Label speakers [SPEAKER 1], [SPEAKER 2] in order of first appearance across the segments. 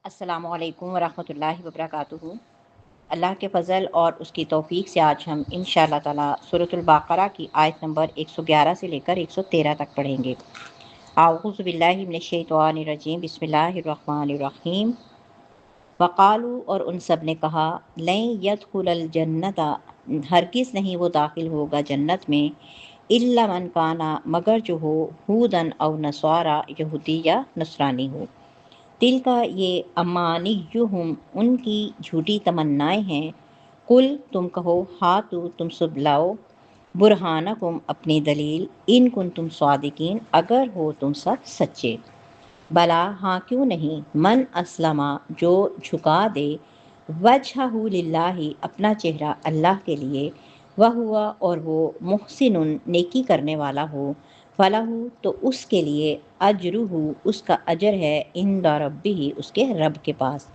[SPEAKER 1] السلام علیکم ورحمۃ اللہ وبرکاتہ۔ اللہ کے فضل اور اس کی توفیق سے آج ہم انشاءاللہ تعالی سورۃ البقرہ کی آیت نمبر 111 سے لے کر 113 تک پڑھیں گے۔ اعوذ باللہ من الشیطان الرجیم، بسم اللہ الرحمن الرحیم۔ وقالو، اور ان سب نے کہا، لن يدخل الجنت، ہرگز نہیں وہ داخل ہوگا جنت میں، الا من کانا، مگر جو ہو، ہودن او نصارا، یہودی یا نصرانی ہو۔ دل کا یہ امانیہم، ان کی جھوٹی تمنائیں ہیں۔ قل، تم کہو، ہاتو، تم سب لاؤ، برہانکم، اپنی دلیل، ان کن تم صادقین، اگر ہو تم سب سچے۔ بلا، ہاں کیوں نہیں، من اسلمہ، جو جھکا دے، وجہہ للہ، اپنا چہرہ اللہ کے لیے، وہوا، اور وہ، محسن، نیکی کرنے والا ہو، فلہ، تو اس کے لیے، اجرہ، اس کا اجر ہے، عند ربہ، اس کے رب کے پاس،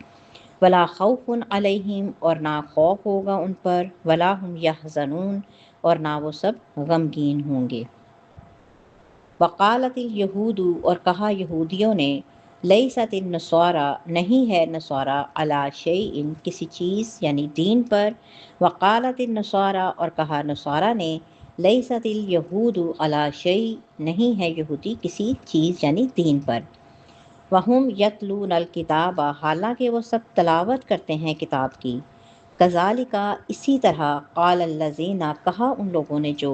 [SPEAKER 1] ولا خوف علیہم، اور نہ خوف ہوگا ان پر، ولا ہم یحزنون، اور نہ وہ سب غمگین ہوں گے۔ وقالت الیہود، اور کہا یہودیوں نے، لیست النصارى، نہیں ہے نصارہ، علی شیء، کسی چیز یعنی دین پر۔ وقالت النصارى، اور کہا نصارہ نے، لیست الیہود علی شیء، نہیں ہے یہودی کسی چیز یعنی دین پر۔ وہم یتلون الکتاب، حالانکہ وہ سب تلاوت کرتے ہیں کتاب کی۔ کذالک، اسی طرح، قال الذین، کہا ان لوگوں نے جو،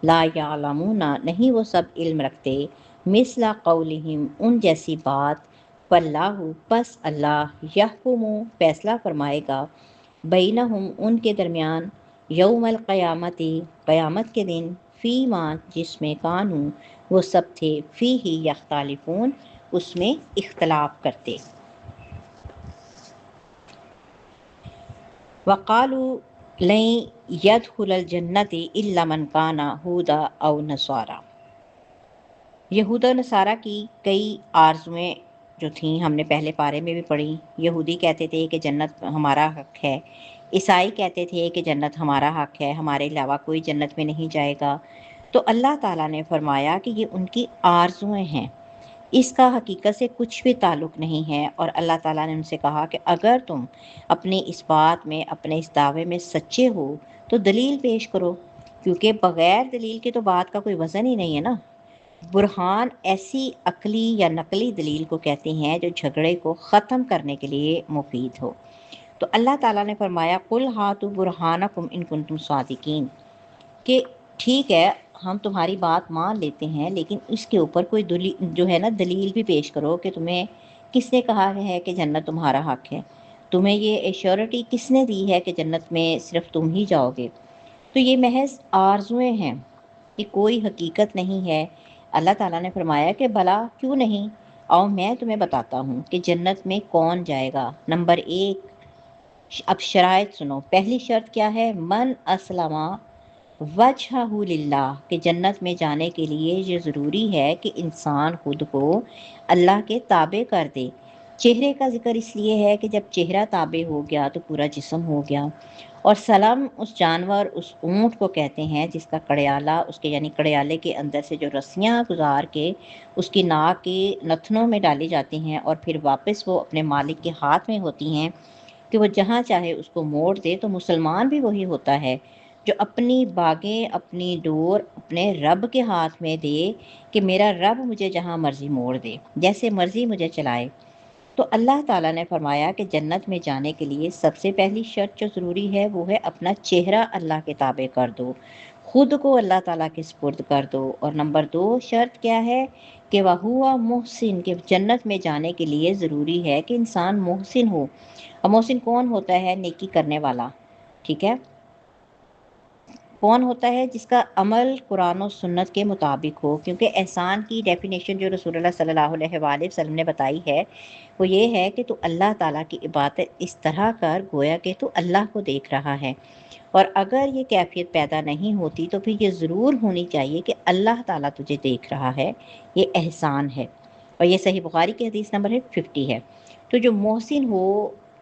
[SPEAKER 1] لا یعلمون، نہیں وہ سب علم رکھتے، مثل قولہم، ان جیسی بات، فاللہ، پس اللہ، یحکم، فیصلہ فرمائے گا، بینہم، ان کے درمیان، یوم القیامت، قیامت کے دن، فیما، جس میں، کانوا، وہ سب تھے، فیہ یختلفون، اس میں اختلاف کرتے۔ وقالوا لن يدخل الجنت الا من كان هودا او نصارى، یہود و نصارہ کی کئی آرزویں جو تھیں ہم نے پہلے پارے میں بھی پڑھی۔ یہودی کہتے تھے کہ جنت ہمارا حق ہے، عیسائی کہتے تھے کہ جنت ہمارا حق ہے، ہمارے علاوہ کوئی جنت میں نہیں جائے گا۔ تو اللہ تعالیٰ نے فرمایا کہ یہ ان کی آرزویں ہیں، اس کا حقیقت سے کچھ بھی تعلق نہیں ہے۔ اور اللہ تعالیٰ نے ان سے کہا کہ اگر تم اپنی اس بات میں، اپنے اس دعوے میں سچے ہو تو دلیل پیش کرو، کیونکہ بغیر دلیل کے تو بات کا کوئی وزن ہی نہیں ہے نا۔ برہان ایسی عقلی یا نقلی دلیل کو کہتے ہیں جو جھگڑے کو ختم کرنے کے لیے مفید ہو۔ تو اللہ تعالیٰ نے فرمایا، قل ہاتوا برہانکم ان کنتم صادقین، کہ ٹھیک ہے، ہم تمہاری بات مان لیتے ہیں، لیکن اس کے اوپر کوئی جو ہے نا دلیل بھی پیش کرو کہ تمہیں کس نے کہا ہے کہ جنت تمہارا حق ہے، تمہیں یہ ایشورٹی کس نے دی ہے کہ جنت میں صرف تم ہی جاؤ گے۔ تو یہ محض آرزویں ہیں، یہ کوئی حقیقت نہیں ہے۔ اللہ تعالیٰ نے فرمایا کہ بھلا کیوں نہیں، آؤ میں تمہیں بتاتا ہوں کہ جنت میں کون جائے گا۔ نمبر 1، اب شرائط سنو۔ پہلی شرط کیا ہے؟ من اسلمہ وجہہ للہ، کہ جنت میں جانے کے لیے یہ ضروری ہے کہ انسان خود کو اللہ کے تابع کر دے۔ چہرے کا ذکر اس لیے ہے کہ جب چہرہ تابع ہو گیا تو پورا جسم ہو گیا۔ اور سلم اس جانور، اس اونٹ کو کہتے ہیں جس کا کڑیالہ، اس کے یعنی کڑیالے کے اندر سے جو رسیاں گزار کے اس کی ناک کے نتنوں میں ڈالی جاتی ہیں اور پھر واپس وہ اپنے مالک کے ہاتھ میں ہوتی ہیں کہ وہ جہاں چاہے اس کو موڑ دے۔ تو مسلمان بھی وہی ہوتا ہے جو اپنی باگیں، اپنی ڈور اپنے رب کے ہاتھ میں دے کہ میرا رب مجھے جہاں مرضی موڑ دے، جیسے مرضی مجھے چلائے۔ تو اللہ تعالیٰ نے فرمایا کہ جنت میں جانے کے لیے سب سے پہلی شرط جو ضروری ہے وہ ہے اپنا چہرہ اللہ کے تابع کر دو، خود کو اللہ تعالیٰ کے سپرد کر دو۔ اور نمبر 2 شرط کیا ہے کہ وَهُوَ محسن، کہ جنت میں جانے کے لیے ضروری ہے کہ انسان محسن ہو۔ اور محسن کون ہوتا ہے؟ نیکی کرنے والا، ٹھیک ہے؟ کون ہوتا ہے؟ جس کا عمل قرآن و سنت کے مطابق ہو، کیونکہ احسان کی ڈیفینیشن جو رسول اللہ صلی اللہ علیہ وآلہ وسلم نے بتائی ہے وہ یہ ہے کہ تو اللہ تعالیٰ کی عبادت اس طرح کر گویا کہ تو اللہ کو دیکھ رہا ہے۔ اور اگر یہ کیفیت پیدا نہیں ہوتی تو پھر یہ ضرور ہونی چاہیے کہ اللہ تعالیٰ تجھے دیکھ رہا ہے، یہ احسان ہے۔ اور یہ صحیح بخاری کی حدیث نمبر 50 ہے۔ تو جو محسن ہو،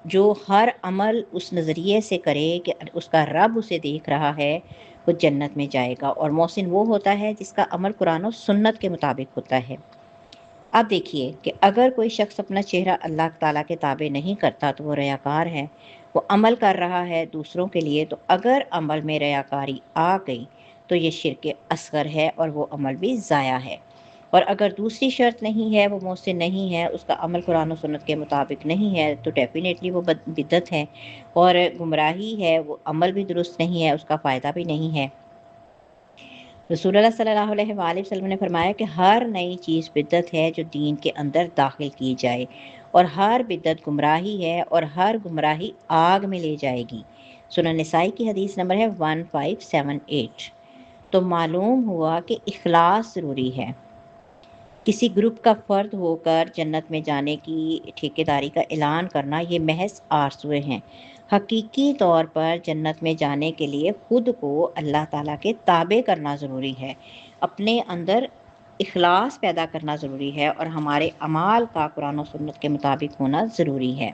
[SPEAKER 1] جو ہر عمل اس نظریے سے کرے کہ اس کا رب اسے دیکھ رہا ہے، وہ جنت میں جائے گا۔ اور محسن وہ ہوتا ہے جس کا عمل قرآن و سنت کے مطابق ہوتا ہے۔ अब देखिए कि अगर कोई शख्स अपना चेहरा अल्लाह ताला के ताबे नहीं करता तो वो रियाकार है, वो अमल कर रहा है दूसरों के लिए, तो अगर अमल में रियाकारी आ गई तो ये शिर्क असगर है और वो अमल भी ज़ाया है। और अगर दूसरी शर्त नहीं है, वो मुहसिन नहीं है, उसका अमल कुरान और सुन्नत के मुताबिक नहीं है, तो डेफ़िनेटली वो बिदअत है और गुमराही है, वो अमल भी दुरुस्त नहीं है, उसका फ़ायदा भी नहीं है। रसूलुल्लाह सल्लल्लाहु अलैहि वसल्लम ने फरमाया कि हर नई चीज़ बिदअत है जो दीन के अंदर दाखिल की जाए, और हर बिदअत गुमराही है और हर गुमराही आग में ले जाएगी। सुनन निसाई की हदीस नंबर है 1578। तो मालूम हुआ कि इखलास ज़रूरी है। किसी ग्रुप का फ़र्द होकर जन्नत में जाने की ठेकेदारी का ऐलान करना ये महज़ आरज़ुएँ हैं। हकीकी तौर पर जन्नत में जाने के लिए ख़ुद को अल्लाह ताला के ताबे करना ज़रूरी है। अपने अंदर इख़लास पैदा करना ज़रूरी है और हमारे अमाल का कुरान और सुन्नत के मुताबिक होना ज़रूरी है।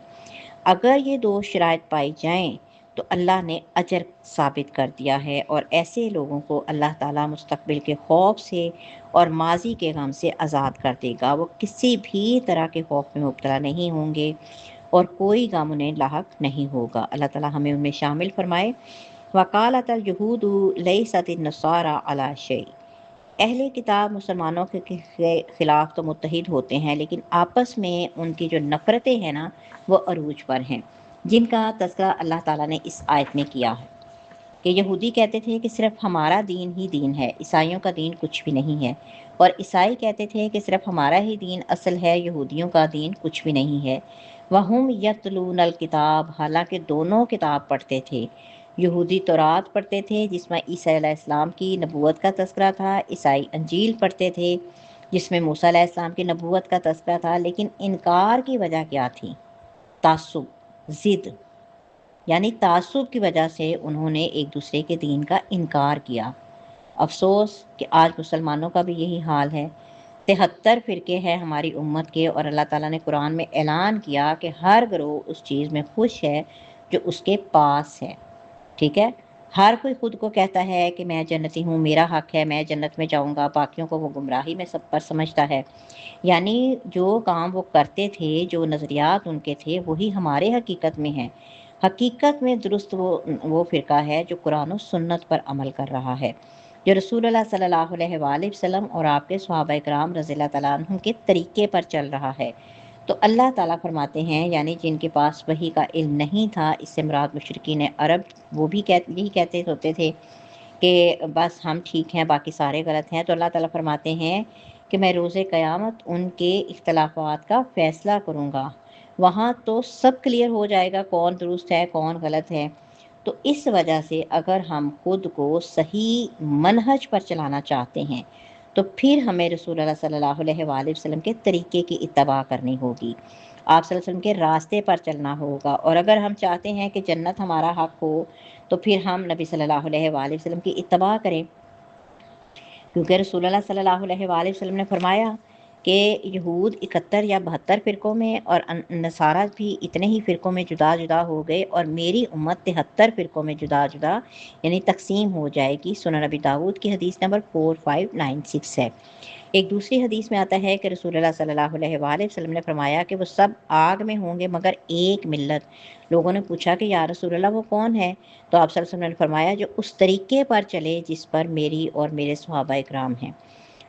[SPEAKER 1] अगर ये 2 शराइत पाई जाएँ तो अल्लाह ने अजर साबित कर दिया है और ऐसे लोगों को अल्लाह ताला मुस्तक़बिल के ख़ौफ़ से और माज़ी के गम से आज़ाद कर देगा। वो किसी भी तरह के ख़ौफ़ में मुब्तला नहीं होंगे और कोई गम उन्हें लाहक़ नहीं होगा। अल्लाह ताला हमें उनमें शामिल फ़रमाए। वक़ालतल यहूदु लैसतिन नसारा अला शै। अहले किताब मुसलमानों के ख़िलाफ़ तो मुत्तहिद होते हैं, लेकिन आपस में उनकी जो नफ़रतें हैं ना, वो अरूज पर हैं, जिनका तज़किरा अल्लाह ताला ने इस आयत में किया है कि यहूदी कहते थे कि सिर्फ़ हमारा दीन ही दीन है, ईसाइयों का दीन कुछ भी नहीं है, और ईसाई कहते थे कि सिर्फ़ हमारा ही दीन असल है, यहूदियों का दीन कुछ भी नहीं है। वहुम यतलूनल किताब, हालाँकि दोनों किताब पढ़ते थे। यहूदी तौरात पढ़ते थे जिसमें ईसा अलैहिस्सलाम की नबूवत का तज़किरा था, ईसाई अंजील पढ़ते थे जिसमें मूसा अलैहिस्सलाम की नबूवत का तज़किरा था, लेकिन इनकार की वजह क्या थी? तासुब, ज़िद, यानी तासुब की वजह से उन्होंने एक दूसरे के दीन का इनकार किया। अफ़सोस कि आज मुसलमानों का भी यही हाल है। 73 फ़िरके हैं हमारी उम्मत के, और अल्लाह ताला ने कुरान में ऐलान किया कि हर गिरोह उस चीज़ में खुश है जो उसके पास है। ठीक है? हर कोई खुद को कहता है कि मैं जन्नती हूँ, मेरा हक़ है, मैं जन्नत में जाऊँगा, बाकियों को वो गुमराही में सब पर समझता है। यानी जो काम वो करते थे, जो नज़रियात उनके थे, वही हमारे हकीकत में हैं। हकीकत में दुरुस्त वो फ़िरका है जो कुरान और सुन्नत पर अमल कर रहा है, जो रसूलुल्लाह सल्लल्लाहु अलैहि वसल्लम और आपके सहाबा इकराम रज़ियल्लाहु तआला अन्हुम के तरीक़े पर चल रहा है। तो अल्लाह ताला फरमाते हैं, यानी जिनके पास वही का इल्म नहीं था, इससे मुराद मुशरिकीन अरब, वो भी यही कहते होते थे कि बस हम ठीक हैं, बाकी सारे गलत हैं। तो अल्लाह ताला फरमाते हैं कि मैं रोज़े क़यामत उनके इख्तिलाफ़ात का फ़ैसला करूँगा। वहाँ तो सब क्लियर हो जाएगा कौन दुरुस्त है, कौन गलत है। तो इस वजह से अगर हम खुद को सही मनहज पर चलाना चाहते हैं, तो फिर हमें रसूलुल्लाह सल्लल्लाहु अलैहि वसल्लम के तरीक़े की इत्तबा करनी होगी। आप सल्लल्लाहु अलैहि वसल्लम के रास्ते पर चलना होगा, और अगर हम चाहते हैं कि जन्नत हमारा हक़ हो, तो फिर हम नबी सल्लल्लाहु अलैहि वसल्लम की इत्तबा करें। क्योंकि रसूलुल्लाह सल्लल्लाहु अलैहि वसल्लम ने फरमाया कि यहूद 71 या 72 फ़िरकों में और नसारा भी इतने ही फ़िरकों में जुदा-जुदा हो गए, और मेरी उम्मत 73 फ़िरकों में जुदा-जुदा यानी तक़सीम हो जाएगी। सुनन अबी दाऊद की हदीस नंबर 4596 है। एक दूसरी हदीस में आता है कि रसूलुल्लाह सल्लल्लाहु अलैहि वसल्लम ने फरमाया कि वो सब आग में होंगे मगर एक मिल्लत। लोगों ने पूछा कि या रसूलल्लाह वो कौन है? तो आप सल्लल्लाहु अलैहि वसल्लम ने फरमाया जो उस तरीक़े पर चले जिस पर मेरी और मेरे सहाबा इकराम हैं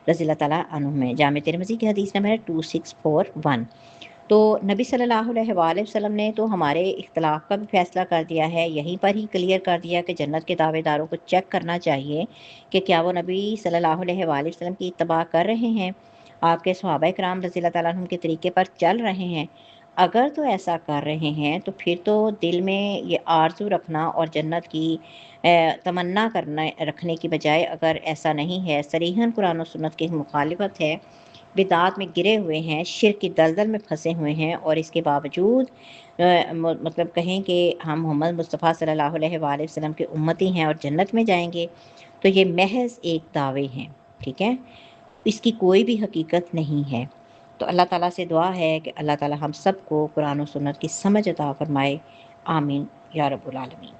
[SPEAKER 1] रज़ियल्लाहु तआला अन्हुम में। जामे तिर्मिज़ी की हदीस नंबर है 2641। तो नबी सल्लल्लाहु अलैहि वसल्लम ने तो हमारे इख्तिलाफ़ का भी फ़ैसला कर दिया है, यहीं पर ही क्लियर कर दिया कि जन्नत के दावेदारों को चेक करना चाहिए कि क्या वो नबी सल्लल्लाहु अलैहि वसल्लम की इत्तबा कर रहे हैं, आपके सहाबा इकराम रज़ियल्लाहु तआला अन्हुम के तरीक़े पर चल रहे हैं। अगर तो ऐसा कर रहे हैं, तो फिर तो दिल में ये आरज़ू रखना और जन्नत की तमन्ना करना रखने की बजाय, अगर ऐसा नहीं है, सरीहन कुरान और सुन्नत की मुखालिफत है, बिदात में गिरे हुए हैं, शिर्क की दलदल में फँसे हुए हैं, और इसके बावजूद मतलब कहें कि हम मोहम्मद मुस्तफ़ा सल्लल्लाहु अलैहि वसल्लम के उम्मती हैं और जन्नत में जाएँगे, तो ये महज़ एक दावे हैं, ठीक है? इसकी कोई भी हकीकत नहीं है। तो अल्लाह ताला से दुआ है कि अल्लाह ताला हम सबको कुरान और सुन्नत की समझ अता फ़रमाए। आमीन या रब्बुल आलमीन।